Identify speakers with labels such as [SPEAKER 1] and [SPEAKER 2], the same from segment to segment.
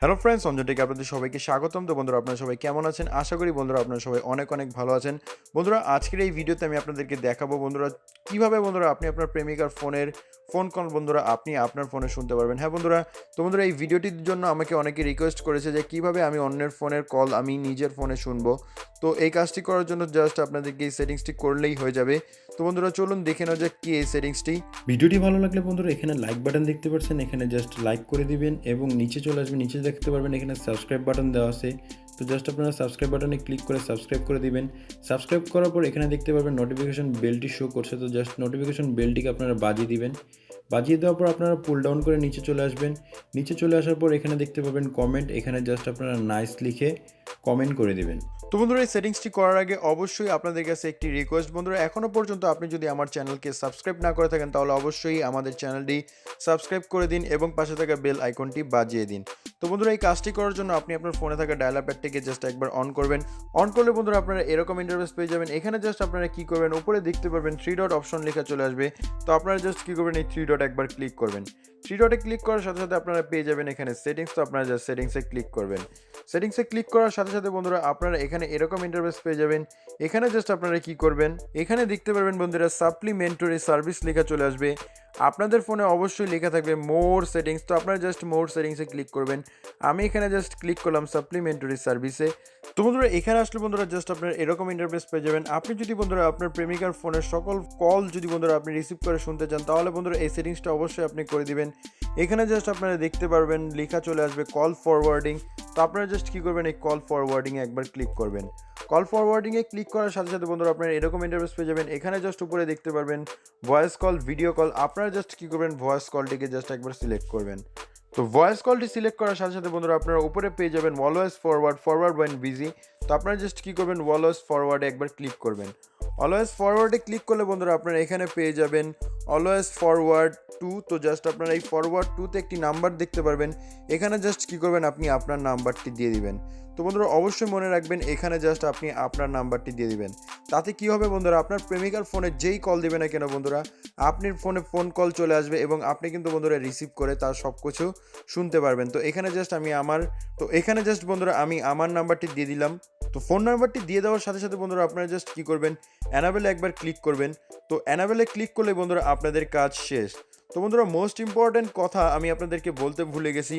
[SPEAKER 1] Hello friends, অঞ্জনটেক আপনাদের সবাইকে স্বাগতম। তো বন্ধুরা, আপনারা সবাই কেমন আছেন? আশা করি বন্ধুরা আপনারা সবাই অনেক অনেক ভালো আছেন। বন্ধুরা, আজকের এই ভিডিওতে আমি আপনাদেরকে দেখাবো বন্ধুরা কিভাবে বন্ধুরা আপনি আপনার প্রেমিকার ফোন কল বন্ধুরা আপনি আপনার ফোনে শুনতে পারবেন। হ্যাঁ বন্ধুরা, তো বন্ধুরা এই ভিডিওটির জন্য আমাকে অনেকে রিকোয়েস্ট করেছে যে কিভাবে আমি অন্যের ফোনের কল আমি নিজের ফোনে শুনবো। তো এই কাজটি করার জন্য জাস্ট আপনাদেরকে এই সেটিংসটি করলেই হয়ে যাবে। তো বন্ধুরা চলুন দেখে নেওয়া যাক কি এই সেটিংসটি।
[SPEAKER 2] ভিডিওটি ভালো লাগলে বন্ধুরা এখানে লাইক বাটন দেখতে পাচ্ছেন, এখানে জাস্ট লাইক করে দিবেন এবং নিচে চলে আসবেন। নিচে দেখতে পারবেন এখানে সাবস্ক্রাইব বাটন দেওয়া আছে। তো জাস্ট আপনারা সাবস্ক্রাইব বাটনে ক্লিক করে সাবস্ক্রাইব করে দিবেন। সাবস্ক্রাইব করার পর এখানে দেখতে পারবেন নোটিফিকেশন বেলটি শো করছে। তো জাস্ট নোটিফিকেশন বেলটিকে আপনারা বাজিয়ে দিবেন। বাজিয়ে দেওয়ার পর আপনারা পুল ডাউন করে নিচে চলে আসবেন। নিচে চলে আসার পর এখানে দেখতে পাবেন কমেন্ট, এখানে জাস্ট আপনারা নাইস লিখে কমেন্ট করে দিবেন।
[SPEAKER 1] তো বন্ধুরা এই সেটিংসটি করার আগে অবশ্যই আপনাদের কাছে একটি রিকোয়েস্ট বন্ধুরা, এখনও পর্যন্ত আপনি যদি আমার চ্যানেলকে সাবস্ক্রাইব না করে থাকেন তাহলে অবশ্যই আমাদের চ্যানেলটি সাবস্ক্রাইব করে দিন এবং পাশে থাকা বেল আইকনটি বাজিয়ে দিন। তো বন্ধুরা এই কাজটি করার জন্য আপনি আপনার ফোনে থাকা ডায়ালার প্যাডটিকে জাস্ট একবার অন করবেন। অন করলে বন্ধুরা আপনারা এরকম ইন্টারফেস পেয়ে যাবেন। এখানে জাস্ট আপনারা কি করবেন, উপরে দেখতে পারবেন 3 ডট অপশন লেখা চলে আসবে। তো আপনারা জাস্ট কি করবেন, এই 3 ডট একবার ক্লিক করবেন। 3 ডটে ক্লিক করার সাথে সাথে আপনারা পেয়ে যাবেন এখানে সেটিংস। তো আপনারা জাস্ট সেটিংসে ক্লিক করবেন। সেটিংসে ক্লিক করার সাথে সাথে বন্ধুরা আপনারা এখানে এরকম ইন্টারফেস পেয়ে যাবেন। এখানে জাস্ট আপনারা কি করবেন, এখানে দেখতে পারবেন বন্ধুরা সাপ্লিমেন্টারি সার্ভিস লেখা চলে আসবে। আপনাদের ফোনে অবশ্যই লেখা থাকবে মোর সেটিংস। তো আপনারা জাস্ট মোর সেটিংসে ক্লিক করবেন। আমি এখানে জাস্ট ক্লিক করলাম সাপ্লিমেন্টারি সার্ভিসে। তো বন্ধুরা এখানে আসলে বন্ধুরা জাস্ট আপনার এরকম ইন্টারফেস পেয়ে যাবেন। আপনি যদি বন্ধুরা আপনার প্রেমিকার ফোনের সকল কল যদি বন্ধুরা আপনি রিসিভ করে শুনতে চান তাহলে বন্ধুরা এই সেটিংসটা অবশ্যই আপনি করে দিবেন। এখানে জাস্ট আপনারা দেখতে পারবেন লেখা চলে আসবে কল ফরওয়ার্ডিং। তো আপনারা জাস্ট কী করবেন, এই কল ফরওয়ার্ডিংয়ে একবার ক্লিক করবেন। কল ফরওয়ার্ডিংয়ে ক্লিক করার সাথে সাথে বন্ধুরা আপনারা এরকম ইন্টারফেস পেয়ে যাবেন। এখানে জাস্ট উপরে দেখতে পারবেন ভয়েস কল, ভিডিও কল। আপনারা জাস্ট কী করবেন, ভয়েস কলটিকে জাস্ট একবার সিলেক্ট করবেন। তো ভয়েস কলটি সিলেক্ট করার সাথে সাথে বন্ধুরা আপনারা উপরে পেয়ে যাবেন অলওয়েজ ফরওয়ার্ড ওয়েন বিজি। তো আপনারা জাস্ট কী করবেন, অলওয়েজ ফরওয়ার্ডে একবার ক্লিক করবেন। অলওয়েজ ফরওয়ার্ডে ক্লিক করলে বন্ধুরা আপনারা এখানে পেয়ে যাবেন অলওয়েজ ফরওয়ার্ড টু। তো জাস্ট আপনারা এই ফরওয়ার্ড টুতে একটি নাম্বার দেখতে পারবেন। এখানে জাস্ট কী করবেন, আপনি আপনার নাম্বারটি দিয়ে দিবেন। তো বন্ধুরা অবশ্যই মনে রাখবেন এখানে জাস্ট আপনি আপনার নাম্বারটি দিয়ে দিবেন। তাতে কী হবে বন্ধুরা, আপনার প্রেমিকার ফোনে যেই কল দিবে না কেন বন্ধুরা আপনার ফোনে ফোন কল চলে আসবে এবং আপনি কিন্তু বন্ধুরা রিসিভ করে তার সব কিছু শুনতে পারবেন। তো এখানে জাস্ট বন্ধুরা আমি আমার নাম্বারটি দিয়ে দিলাম। তো ফোন নাম্বারটি দিয়ে দেওয়ার সাথে সাথে বন্ধুরা আপনারা জাস্ট কী করবেন, অ্যানাবেলে একবার ক্লিক করবেন। তো অ্যানাবেলে ক্লিক করলে বন্ধুরা আপনাদের কাজ শেষ। তো বন্ধুরা মোস্ট ইম্পর্ট্যান্ট কথা আমি আপনাদেরকে বলতে ভুলে গেছি,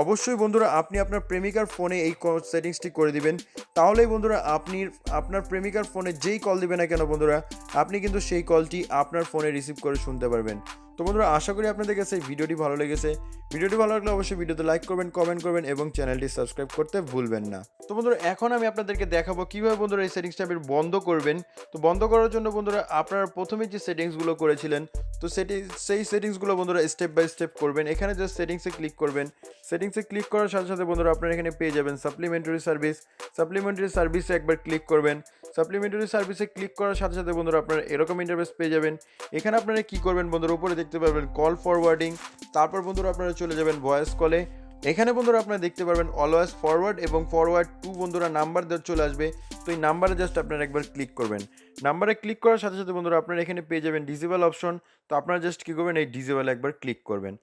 [SPEAKER 1] অবশ্যই বন্ধুরা আপনি আপনার প্রেমিকার ফোনে এই সেটিংসটি করে দিবেন। তাহলেই বন্ধুরা আপনি আপনার প্রেমিকার ফোনে যেই কল দিবে না কেন বন্ধুরা আপনি কিন্তু সেই কলটি আপনার ফোনে রিসিভ করে শুনতে পারবেন। তো বন্ধুরা আশা করি আপনাদের কাছে এই ভিডিওটি ভালো লেগেছে। ভিডিওটি ভালো লাগলে অবশ্যই ভিডিওতে লাইক করবেন, কমেন্ট করবেন এবং চ্যানেলটি সাবস্ক্রাইব করতে ভুলবেন না। তো বন্ধুরা এখন আমি আপনাদেরকে দেখাবো কীভাবে বন্ধুরা এই সেটিংসটা আপনি বন্ধ করবেন। তো বন্ধ করার জন্য বন্ধুরা আপনারা প্রথমে যে সেটিংসগুলো করেছিলেন তো সেই সেটিংসগুলো বন্ধুরা স্টেপ বাই স্টেপ করবেন। এখানে জাস্ট সেটিংসে ক্লিক করবেন। সেটিংসে ক্লিক করার সাথে সাথে বন্ধুরা আপনারা এখানে পেয়ে যাবেন সাপ্লিমেন্টারি সার্ভিসে একবার ক্লিক করবেন। সাপ্লিমেন্টারি সার্ভিসে ক্লিক করার সাথে সাথে বন্ধুরা আপনারা এরকম ইন্টারফেস পেয়ে যাবেন। এখানে আপনারা কী করবেন বন্ধুরা, উপরে দেখতে পারবেন কল ফরওয়ার্ডিং। তারপর বন্ধুরা আপনারা চলে যাবেন ভয়েস কলে। এখানে বন্ধুরা আপনারা দেখতে পারবেন অলওয়েজ ফরওয়ার্ড এবং ফরওয়ার্ড টু বন্ধুরা নাম্বার চলে আসবে। তো এই নাম্বারে জাস্ট আপনারা একবার ক্লিক করবেন। নাম্বারে ক্লিক করার সাথে সাথে বন্ধুরা আপনারা এখানে পেয়ে যাবেন ডিসেবল অপশন। তো আপনারা জাস্ট কী করবেন, এই ডিসেবল একবার ক্লিক করবেন।